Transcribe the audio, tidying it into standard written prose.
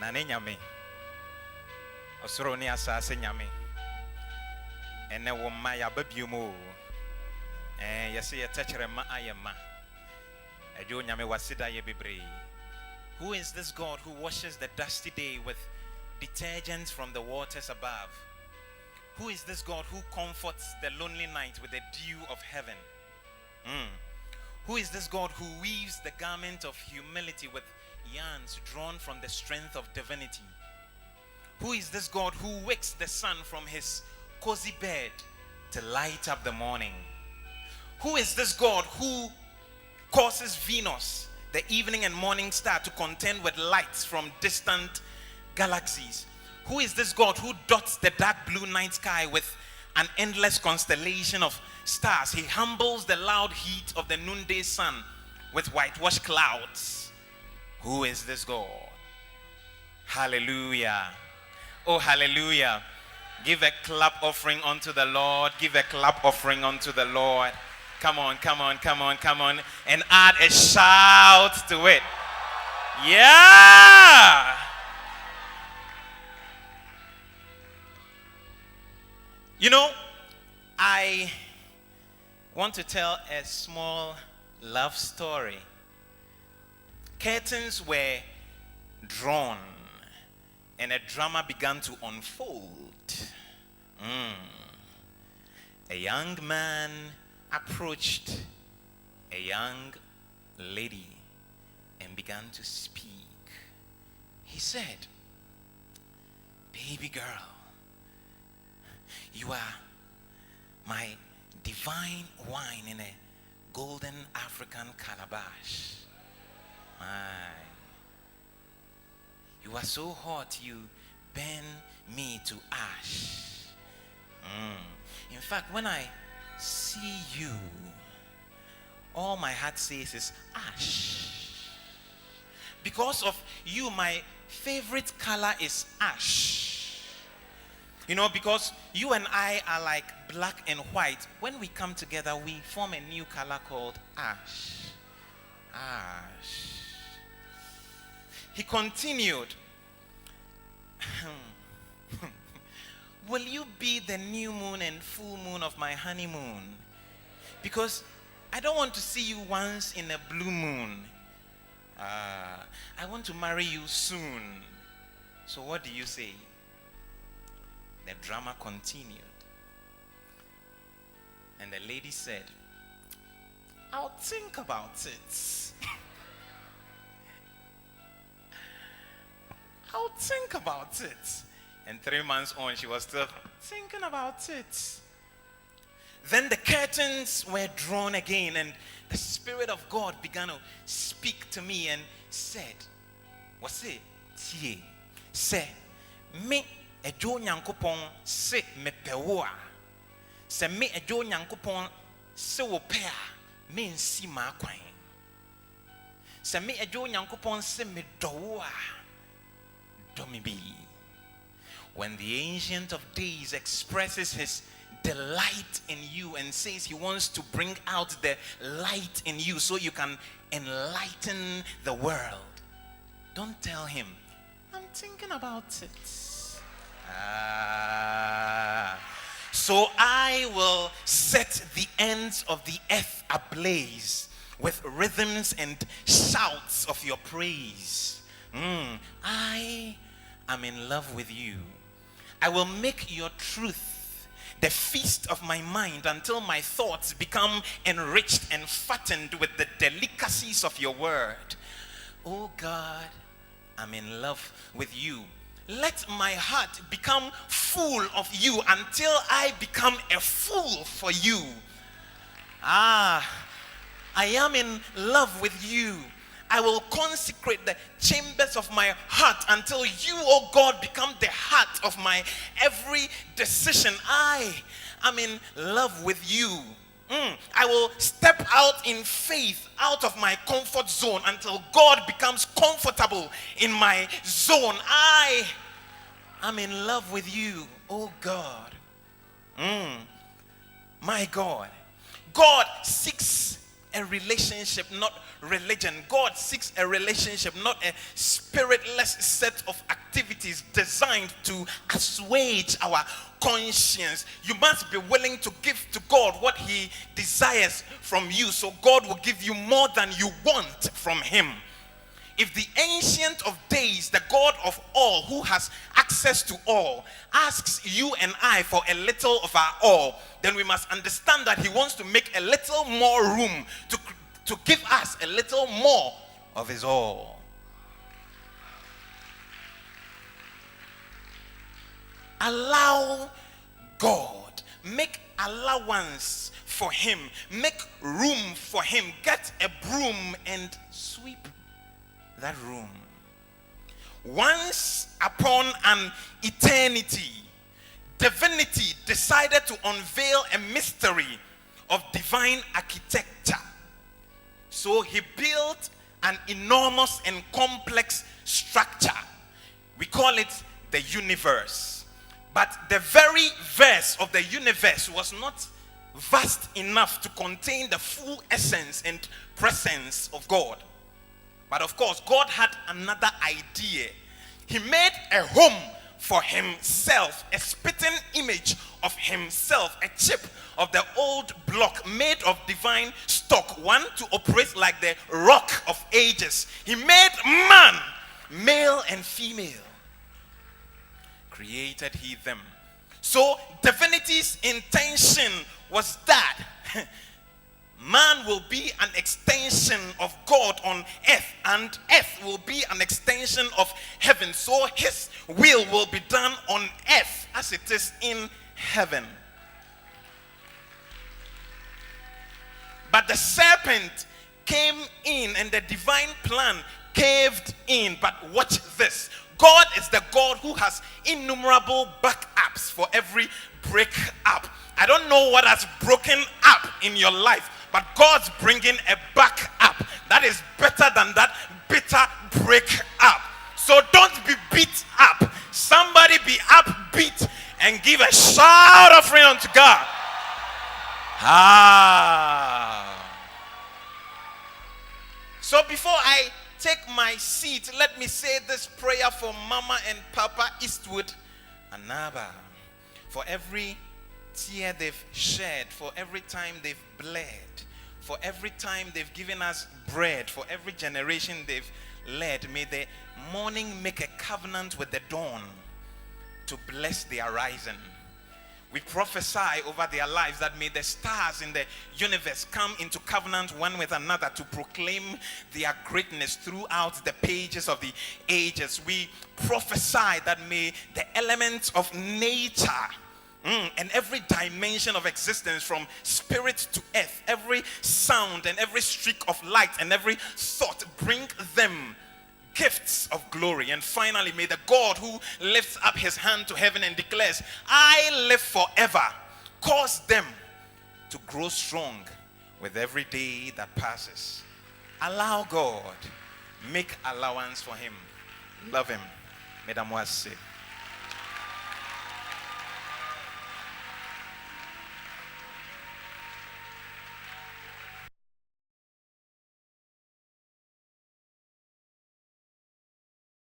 Na ne nyame. Osoro ne asase nyame. Ene wo ma ya babiumo. Yesi ye techere ma ayema. Ejo nyame wasida ye bebre. Who is this God who washes the dusty day with detergents from the waters above? Who is this God who comforts the lonely night with the dew of heaven? Who is this God who weaves the garment of humility with yarns drawn from the strength of divinity? Who is this God who wakes the sun from his cozy bed to light up the morning? Who is this God who causes Venus, the evening and morning star, to contend with lights from distant galaxies? Who is this God who dots the dark blue night sky with an endless constellation of stars? He humbles the loud heat of the noonday sun with whitewashed clouds. Who is this God? Hallelujah. Oh, hallelujah. Give a clap offering unto the Lord. Give a clap offering unto the Lord. Come on, come on, come on, come on. And add a shout to it. Yeah. You know, I want to tell a small love story. Curtains were drawn and a drama began to unfold. A young man approached a young lady and began to speak. He said, "Baby girl, you are my divine wine in a golden African calabash. You are so hot, you burn me to ash. In fact, when I see you, all my heart says is ash. Because of you, my favorite color is ash. You know, because you and I are like black and white. When we come together, we form a new color called ash. Ash." He continued, "Will you be the new moon and full moon of my honeymoon? Because I don't want to see you once in a blue moon. I want to marry you soon. So what do you say?" The drama continued. And the lady said, "I'll think about it. I'll think about it." And 3 months on, she was still thinking about it. Then the curtains were drawn again, and the Spirit of God began to speak to me and said, "What's it? Tie. Say, me ejo nyankopon se me pewa. Se me ejo nyankopon se wo pe a me nsi ma kwan. Se me ejo nyankopon se me dowo a do me be." When the Ancient of Days expresses his delight in you and says he wants to bring out the light in you so you can enlighten the world, don't tell him, "I'm thinking about it." So I will set the ends of the earth ablaze with rhythms and shouts of your praise. I am in love with you. I will make your truth the feast of my mind until my thoughts become enriched and fattened with the delicacies of your word. Oh God, I'm in love with you. Let my heart become full of you until I become a fool for you. I am in love with you. I will consecrate the chambers of my heart until you, oh God, become the heart of my every decision. I am in love with you. I will step out in faith out of my comfort zone until God becomes comfortable in my zone. I am in love with you, oh God. My God. God seeks a relationship, not religion. God seeks a relationship, not a spiritless set of activities designed to assuage our conscience. You must be willing to give to God what he desires from you, so God will give you more than you want from him. If the Ancient of Days, the God of all, who has access to all, asks you and I for a little of our all, then we must understand that he wants to make a little more room to give us a little more of his all. Allow God. Make allowance for him. Make room for him. Get a broom and sweep that room. Once upon an eternity, divinity decided to unveil a mystery of divine architecture. So he built an enormous and complex structure. We call it the universe. But the very verse of the universe was not vast enough to contain the full essence and presence of God. But of course, God had another idea. He made a home for himself, a spitting image of himself, a chip of the old block made of divine stock, one to operate like the rock of ages. He made man, male and female. Created he them. So divinity's intention was that man will be an extension of God on earth, and earth will be an extension of heaven. So his will be done on earth as it is in heaven. But the serpent came in and the divine plan caved in. But watch this. God is the God who has innumerable backups for every breakup. I don't know what has broken up in your life, but God's bringing a backup that is better than that bitter breakup. So don't be beat up. Somebody be upbeat and give a shout offering unto God. So before I take my seat, let me say this prayer for Mama and Papa Eastwood Anaba. For every tear they've shed, for every time they've bled, for every time they've given us bread, for every generation they've led. May the morning make a covenant with the dawn to bless their rising. We prophesy over their lives that may the stars in the universe come into covenant one with another to proclaim their greatness throughout the pages of the ages. We prophesy that may the elements of nature and every dimension of existence, from spirit to earth, every sound and every streak of light and every thought, bring them gifts of glory. And finally, may the God who lifts up his hand to heaven and declares, I live forever, cause them to grow strong with every day that passes. Allow God. Make allowance for him. Love him. Mesdames,